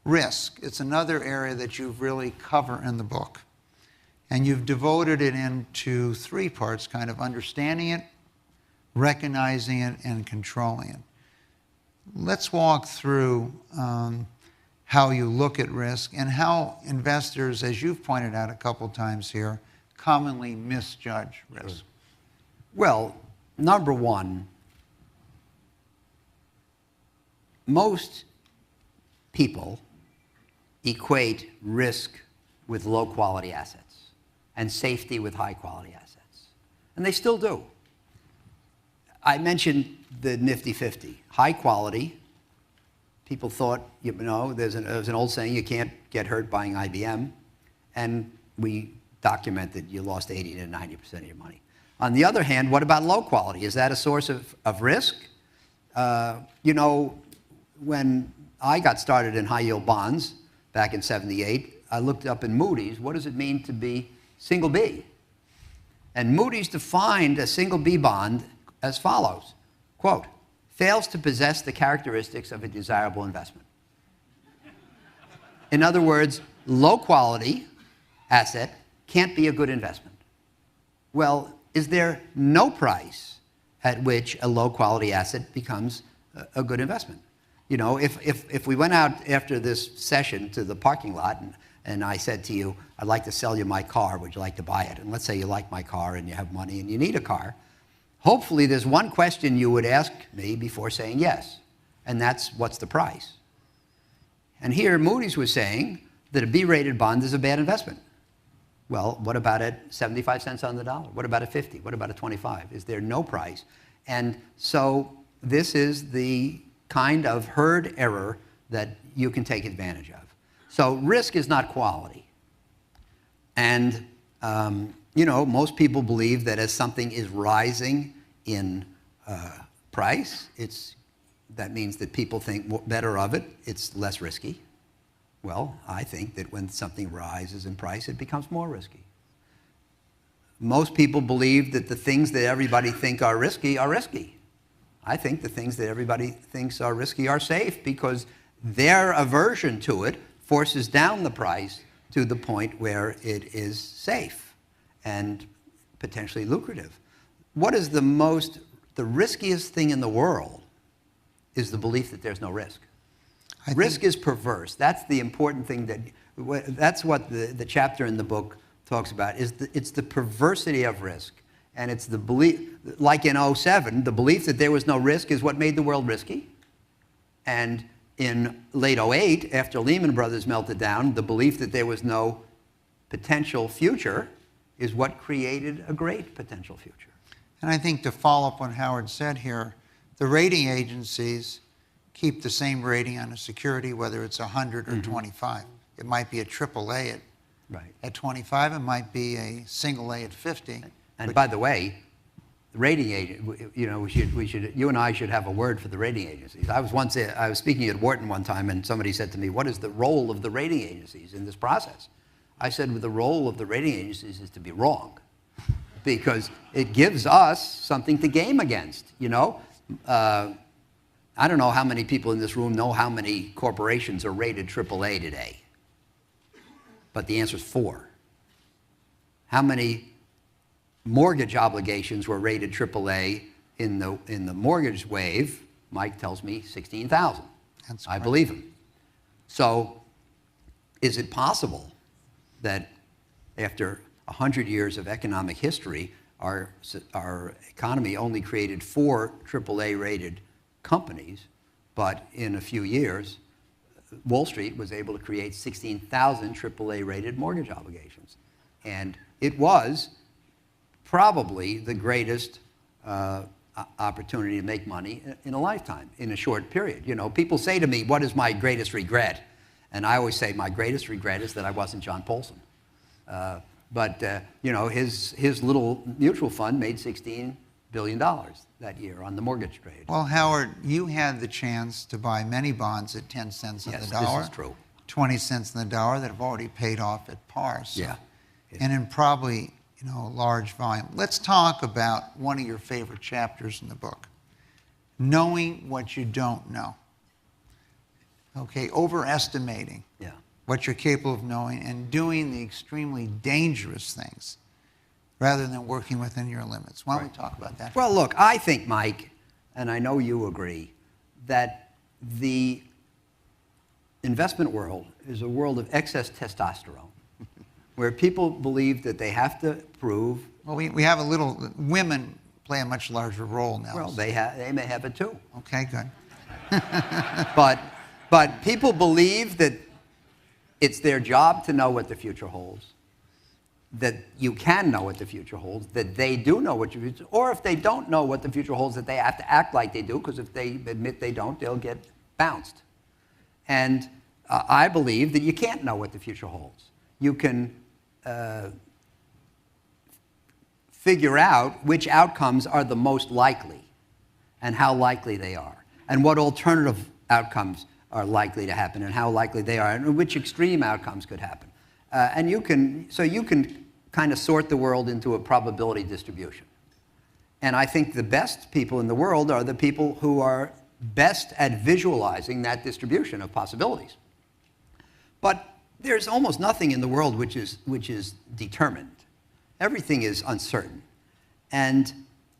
risk. It's another area that you really cover in the book. And you've devoted it into three parts, kind of understanding it, recognizing it, and controlling it. Let's walk through how you look at risk and how investors, as you've pointed out a couple times here, commonly misjudge risk. Well, number one, most people equate risk with low-quality assets and safety with high-quality assets. And they still do. I mentioned the nifty 50. High quality, people thought, there's an old saying, you can't get hurt buying IBM. And we documented you lost 80 to 90% of your money. On the other hand, what about low quality? Is that a source of risk? When I got started in high yield bonds back in '78, I looked up in Moody's, what does it mean to be single B? And Moody's defined a single B bond as follows, quote, fails to possess the characteristics of a desirable investment. In other words, low quality asset can't be a good investment. Well, is there no price at which a low quality asset becomes a good investment? If we went out after this session to the parking lot and I said to you, I'd like to sell you my car, would you like to buy it? And let's say you like my car and you have money and you need a car. Hopefully there's one question you would ask me before saying yes, and that's what's the price? And here Moody's was saying that a B-rated bond is a bad investment. Well, what about at 75 cents on the dollar? What about at 50? What about at 25? Is there no price? And so this is the kind of herd error that you can take advantage of. So risk is not quality. And most people believe that as something is rising in price, that means that people think better of it, it's less risky. Well, I think that when something rises in price, it becomes more risky. Most people believe that the things that everybody think are risky are risky. I think the things that everybody thinks are risky are safe because their aversion to it forces down the price to the point where it is safe and potentially lucrative. What is the riskiest thing in the world is the belief that there's no risk. Risk is perverse. That's the important thing that's what the chapter in the book talks about, it's the perversity of risk. And it's the belief, like in '07, the belief that there was no risk is what made the world risky. And in late '08, after Lehman Brothers melted down, the belief that there was no potential future is what created a great potential future. And I think to follow up on Howard said here, the rating agencies keep the same rating on a security, whether it's 100 or 25. It might be a triple A at 25. It might be a single A at 50. And by the way, the rating agent, you and I should have a word for the rating agencies. I was speaking at Wharton one time, and somebody said to me, "What is the role of the rating agencies in this process?" I said, well, the role of the rating agencies is to be wrong, because it gives us something to game against. I don't know how many people in this room know how many corporations are rated AAA today, but the answer is 4. How many mortgage obligations were rated AAA in the mortgage wave? Mike tells me 16,000. I believe him. So is it possible that after 100 years of economic history, our economy only created 4 AAA rated companies, but in a few years, Wall Street was able to create 16,000 AAA rated mortgage obligations? And it was probably the greatest opportunity to make money in a lifetime, in a short period. People say to me, what is my greatest regret? And I always say my greatest regret is that I wasn't John Paulson. But his little mutual fund made $16 billion that year on the mortgage trade. Well, Howard, you had the chance to buy many bonds at 10 cents on the dollar. Yes, this is true. 20 cents on the dollar that have already paid off at par. So, yeah. And in probably a large volume. Let's talk about one of your favorite chapters in the book, knowing what you don't know. okay, overestimating Yeah. what you're capable of knowing and doing the extremely dangerous things rather than working within your limits. Why don't we talk about that? Well, look, I think, Mike, and I know you agree, that the investment world is a world of excess testosterone, where people believe that they have to prove. Well, we have a little, women play a much larger role now. Well, they may have it too. Okay, good. But people believe that it's their job to know what the future holds, that you can know what the future holds, that they do know what the future, or if they don't know what the future holds, that they have to act like they do, because if they admit they don't, they'll get bounced. And I believe that you can't know what the future holds. You can figure out which outcomes are the most likely and how likely they are, and what alternative outcomes are likely to happen and how likely they are, and which extreme outcomes could happen. And you can kind of sort the world into a probability distribution. And I think the best people in the world are the people who are best at visualizing that distribution of possibilities. But there's almost nothing in the world which is determined. Everything is uncertain. And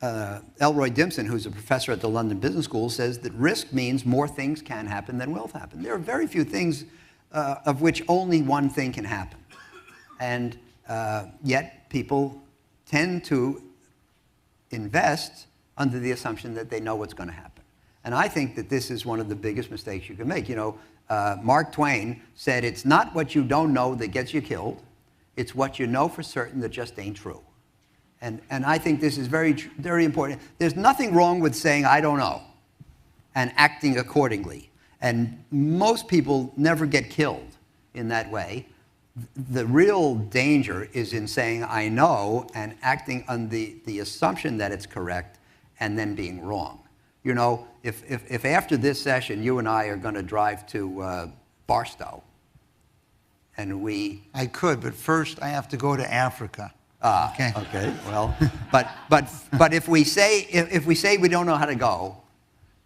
Elroy Dimson, who's a professor at the London Business School, says that risk means more things can happen than will happen. There are very few things of which only one thing can happen. And yet people tend to invest under the assumption that they know what's going to happen. And I think that this is one of the biggest mistakes you can make. You know, Mark Twain said, it's not what you don't know that gets you killed. It's what you know for certain that just ain't true. And I think this is very, very important. There's nothing wrong with saying, I don't know, and acting accordingly. And most people never get killed in that way. The real danger is in saying, I know, and acting on the assumption that it's correct, and then being wrong. You know, if after this session, you and I are going to drive to Barstow, and I could, but first I have to go to Africa. Okay. Well, but if we say we don't know how to go,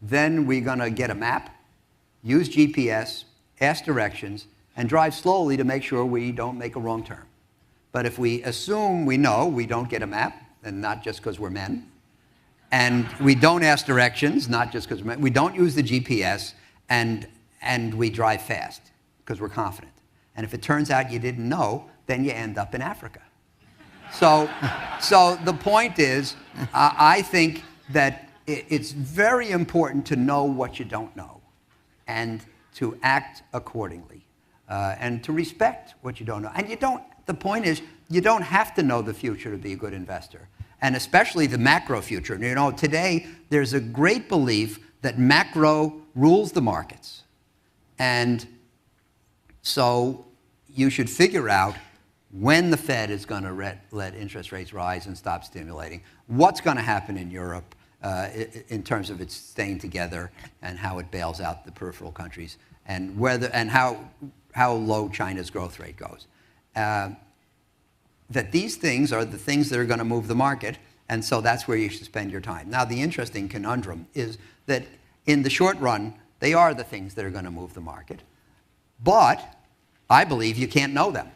then we're going to get a map, use GPS, ask directions, and drive slowly to make sure we don't make a wrong turn. But if we assume we know, we don't get a map, and not just because we're men, and we don't ask directions, not just because we're men, we don't use the GPS, and we drive fast because we're confident. And if it turns out you didn't know, then you end up in Africa. So the point is, I think that it's very important to know what you don't know and to act accordingly and to respect what you don't know. And the point is, you don't have to know the future to be a good investor, and especially the macro future. You know, today there's a great belief that macro rules the markets. And so you should figure out when the Fed is going to let interest rates rise and stop stimulating, what's going to happen in Europe in terms of its staying together and how it bails out the peripheral countries, and how low China's growth rate goes. That these things are the things that are going to move the market, and so that's where you should spend your time. Now, the interesting conundrum is that in the short run, they are the things that are going to move the market, but I believe you can't know them.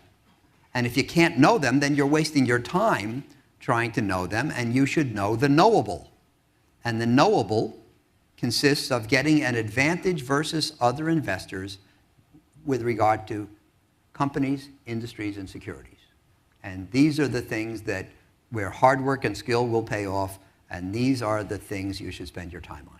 And if you can't know them, then you're wasting your time trying to know them, and you should know the knowable. And the knowable consists of getting an advantage versus other investors with regard to companies, industries, and securities. And these are the things where hard work and skill will pay off, and these are the things you should spend your time on.